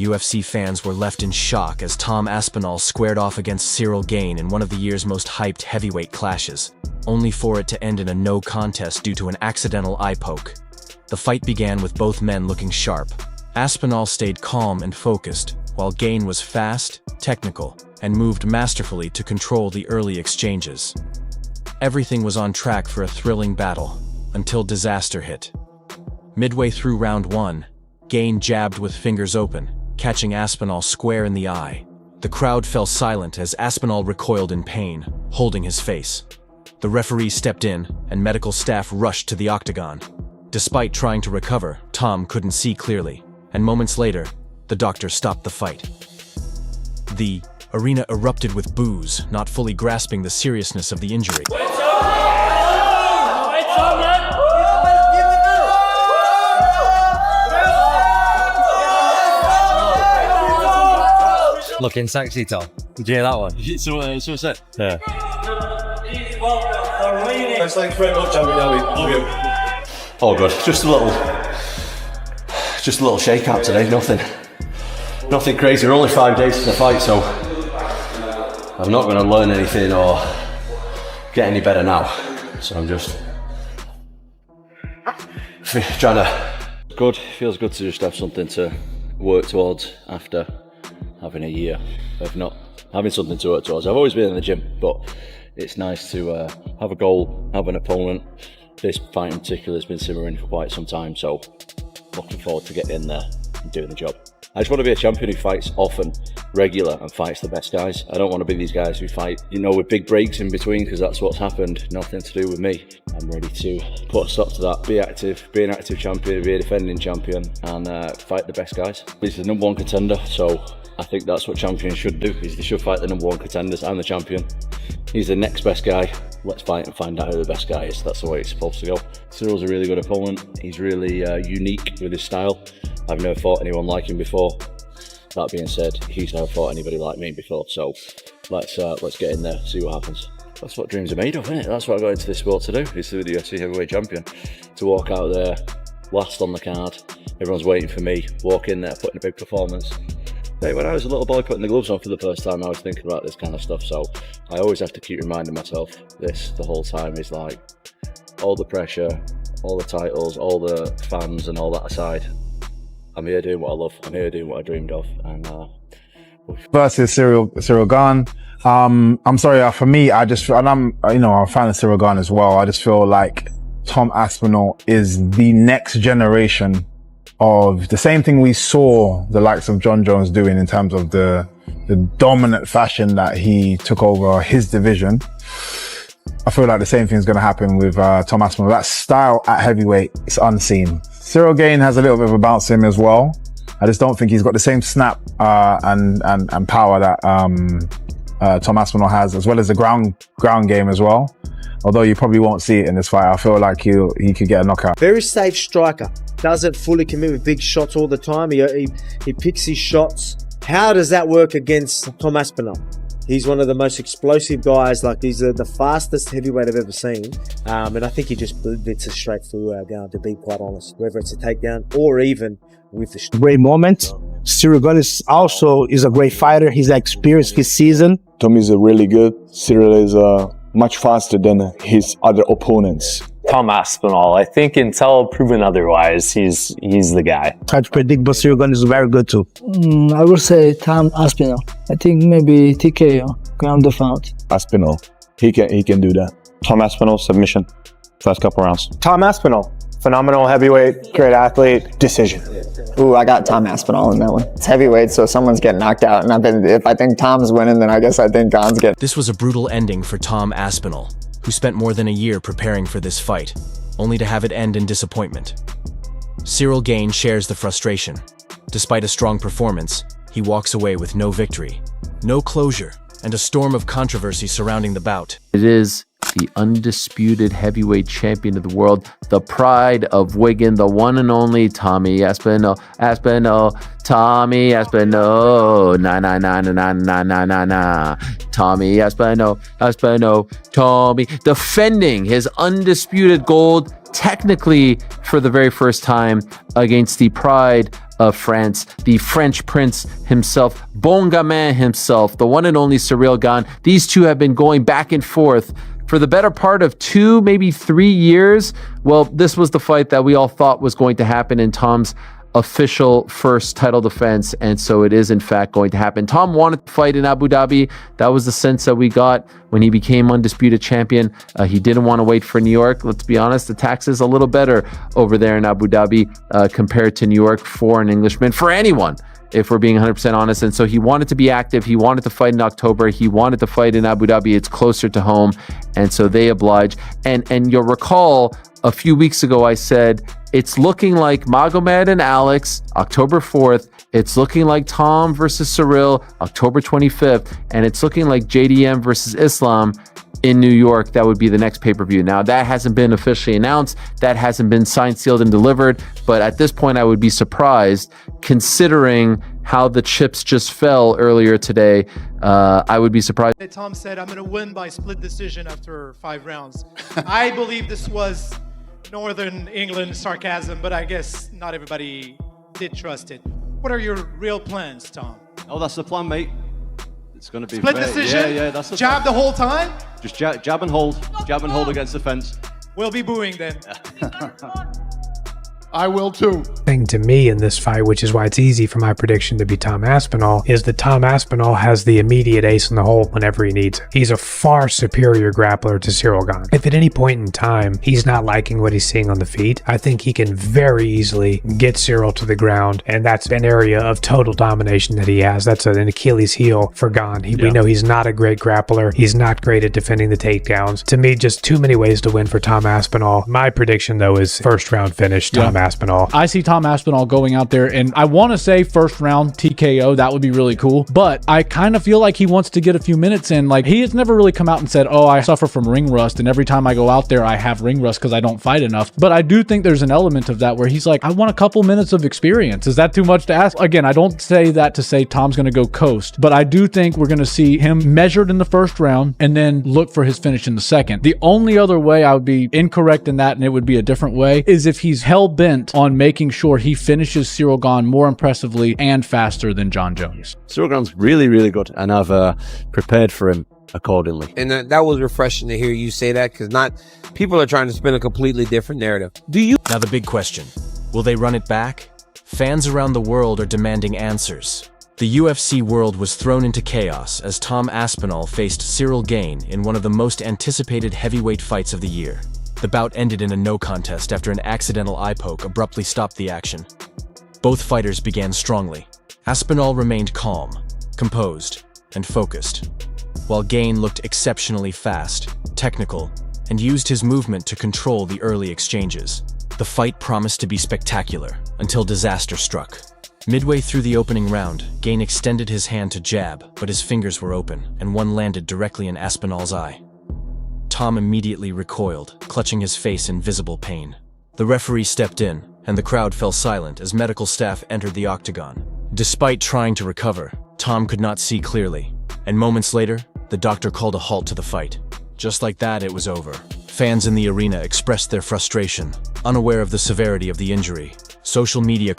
UFC fans were left in shock as Tom Aspinall squared off against Ciryl Gane in one of the year's most hyped heavyweight clashes, only for it to end in a no contest due to an accidental eye poke. The fight began with both men looking sharp. Aspinall stayed calm and focused, while Gane was fast, technical, and moved masterfully to control the early exchanges. Everything was on track for a thrilling battle, until disaster hit. Midway through round 1, Gane jabbed with fingers open, catching Aspinall square in the eye. The crowd fell silent as Aspinall recoiled in pain, holding his face. The referee stepped in, and medical staff rushed to the octagon. Despite trying to recover, Tom couldn't see clearly, and moments later, the doctor stopped the fight. The arena erupted with boos, not fully grasping the seriousness of the injury. Looking sexy, Tom. Did you hear that one? So it. Yeah. Thanks very much, Andy. Oh good. Just a little shake-up today. Nothing crazy. We're only 5 days to the fight, so I'm not going to learn anything or get any better now. So I'm just trying to. Good. Feels good to just have something to work towards after having a year of not having something to work towards. I've always been in the gym, but it's nice to have a goal, have an opponent. This fight in particular has been simmering for quite some time, so looking forward to getting in there and doing the job. I just want to be a champion who fights often, regular, and fights the best guys. I don't want to be these guys who fight, with big breaks in between, because that's what's happened. Nothing to do with me. I'm ready to put a stop to that, be active, be an active champion, be a defending champion, and fight the best guys. He's the #1 contender, so I think that's what champions should do, is they should fight the #1 contenders. I'm the champion. He's the next best guy. Let's fight and find out who the best guy is. That's the way it's supposed to go. Cyryl's a really good opponent. He's really unique with his style. I've never fought anyone like him before. That being said, he's never fought anybody like me before. So let's get in there, see what happens. That's what dreams are made of, isn't it? That's what I got into this sport to do, is to be the UFC heavyweight champion. To walk out there, last on the card, everyone's waiting for me, walk in there, put in a big performance. Hey, when I was a little boy putting the gloves on for the first time, I was thinking about this kind of stuff, so I always have to keep reminding myself this the whole time, is like, all the pressure, all the titles, all the fans and all that aside, I'm here doing what I love, I'm here doing what I dreamed of, and versus Ciryl Gane. I'm sorry, for me, I just feel, and I'm a fan of Ciryl Gane as well, I just feel like Tom Aspinall is the next generation of the same thing we saw the likes of John Jones doing in terms of the dominant fashion that he took over his division. I feel like the same thing is going to happen with Tom Aspinall. That style at heavyweight is unseen. Ciryl Gane has a little bit of a bounce in him as well. I just don't think he's got the same snap and power that Tom Aspinall has, as well as the ground game as well. Although you probably won't see it in this fight, I feel like he could get a knockout. Very safe striker. Doesn't fully commit with big shots all the time. He picks his shots. How does that work against Tom Aspinall? He's one of the most explosive guys. Like, he's the fastest heavyweight I've ever seen. And I think he just blitz us straight through our gun, to be quite honest. Whether it's a takedown or even with the... Great moment. Ciryl Gane is a great fighter. He's experienced his season. Tom is really good. Ciryl is much faster than his other opponents. Tom Aspinall, I think until proven otherwise, he's the guy. Hard to predict, but Ciryl Gane is very good too. I would say Tom Aspinall. I think maybe TKO, ground and pound. Aspinall, he can do that. Tom Aspinall, submission, first couple rounds. Tom Aspinall, phenomenal heavyweight, great athlete, decision. Ooh, I got Tom Aspinall in that one. It's heavyweight, so someone's getting knocked out. And if I think Tom's winning, then I guess I think Gane's getting... This was a brutal ending for Tom Aspinall, who spent more than a year preparing for this fight, only to have it end in disappointment. Ciryl Gane shares the frustration. Despite a strong performance, he walks away with no victory, no closure, and a storm of controversy surrounding the bout. It is the undisputed heavyweight champion of the world, the pride of Wigan, the one and only Tommy Aspinall, Tommy Aspinall, Tommy Aspinall, Tommy, defending his undisputed gold, technically for the very first time, against the pride of France, the French prince himself, Bon Gamin himself, the one and only Ciryl Gane. These two have been going back and forth for the better part of 2, maybe 3 years. Well, this was the fight that we all thought was going to happen in Tom's official first title defense, and so it is in fact going to happen. Tom wanted to fight in Abu Dhabi. That was the sense that we got when he became undisputed champion. He didn't want to wait for New York. Let's be honest, the tax is a little better over there in Abu Dhabi compared to New York for an Englishman, for anyone, if we're being 100% honest. And so he wanted to be active. He wanted to fight in October. He wanted to fight in Abu Dhabi. It's closer to home, and so they obliged. And you'll recall a few weeks ago I said it's looking like Magomed and Alex, October 4th. It's looking like Tom versus Ciryl, October 25th. And it's looking like JDM versus Islam in New York. That would be the next pay-per-view. Now, that hasn't been officially announced. That hasn't been signed, sealed, and delivered. But at this point, I would be surprised, considering how the chips just fell earlier today. I would be surprised. Tom said, I'm going to win by split decision after 5 rounds. I believe this was Northern England sarcasm, but I guess not everybody did trust it. What are your real plans, Tom? Oh, that's the plan, mate. It's going to be split decision? Yeah, that's the jab plan. The whole time? Just jab and hold. Jab and hold against the fence. We'll be booing then. I will too. Thing to me in this fight, which is why it's easy for my prediction to be Tom Aspinall, is that Tom Aspinall has the immediate ace in the hole whenever he needs it. He's a far superior grappler to Ciryl Gane. If at any point in time he's not liking what he's seeing on the feet, I think he can very easily get Ciryl to the ground, and that's an area of total domination that he has. That's an Achilles heel for Gane. We know he's not a great grappler. He's not great at defending the takedowns. To me, just too many ways to win for Tom Aspinall. My prediction, though, is first round finish, Tom Aspinall. I see Tom Aspinall going out there, and I want to say first round TKO. That would be really cool. But I kind of feel like he wants to get a few minutes in. Like, he has never really come out and said, oh, I suffer from ring rust, and every time I go out there, I have ring rust because I don't fight enough. But I do think there's an element of that where he's like, I want a couple minutes of experience. Is that too much to ask? Again, I don't say that to say Tom's going to go coast, but I do think we're going to see him measured in the first round and then look for his finish in the second. The only other way I would be incorrect in that, and it would be a different way, is if he's hell-bent on making sure he finishes Ciryl Gane more impressively and faster than John Jones. Ciryl Gane's really, really good, and I've prepared for him accordingly. And that was refreshing to hear you say that, because people are trying to spin a completely different narrative. Now the big question, will they run it back? Fans around the world are demanding answers. The UFC world was thrown into chaos as Tom Aspinall faced Ciryl Gane in one of the most anticipated heavyweight fights of the year. The bout ended in a no contest after an accidental eye poke abruptly stopped the action. Both fighters began strongly. Aspinall remained calm, composed, and focused, while Gane looked exceptionally fast, technical, and used his movement to control the early exchanges. The fight promised to be spectacular until disaster struck. Midway through the opening round, Gane extended his hand to jab, but his fingers were open, and one landed directly in Aspinall's eye. Tom immediately recoiled, clutching his face in visible pain. The referee stepped in, and the crowd fell silent as medical staff entered the octagon. Despite trying to recover, Tom could not see clearly, and moments later, the doctor called a halt to the fight. Just like that, it was over. Fans in the arena expressed their frustration, unaware of the severity of the injury. Social media